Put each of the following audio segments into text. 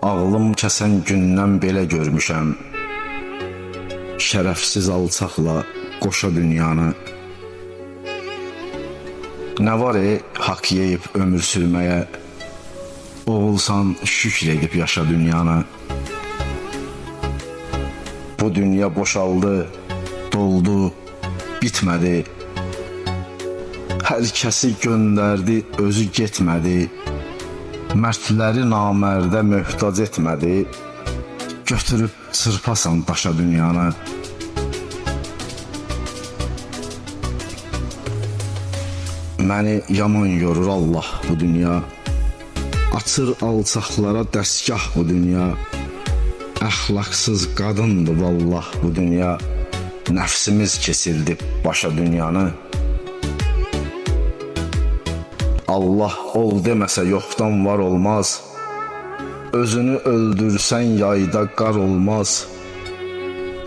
Ağlım kəsən gündən belə görmüşəm. Şərəfsiz alçaqla qoşa dünyanı. Nə var haqq yeyib ömür sürməyə, oğulsan şükür edib yaşa dünyanı. Bu dünya boşaldı, doldu, bitmədi. Hər kəsi göndərdi, özü getmədi. Mərdləri namərdə möhtac etmədi. Götürüb çırpasan daşa dünyanı. Məni yaman yorur Allah bu dünya. Açır alçaqlara dəstgah bu dünya. Əxlaqsız qadındır vallah bu dünya. Nəfsimiz kesildi başa dünyanı. Allah ol deməsə yoxdan var olmaz. Özünü öldürsən yayda qar olmaz.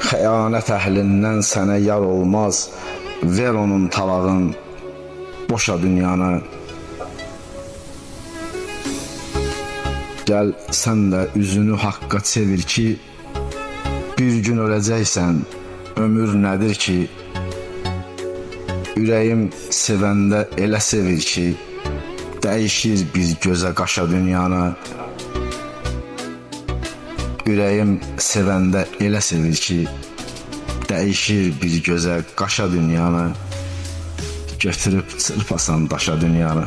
Xəyanət əhlindən sənə yar olmaz. Ver onun talağın boşa dünyanı. Gəl sən də üzünü haqqa çevir ki, bir gün öləcəksən, ömür nədir ki? Ürəyim sevəndə elə sevir ki, dəyişir bir gözə qaşa dünyanı. Ürəyim sevəndə elə sevir ki, dəyişir bir gözə qaşa dünyanı. Götürüb çırpasan daşa dünyanı.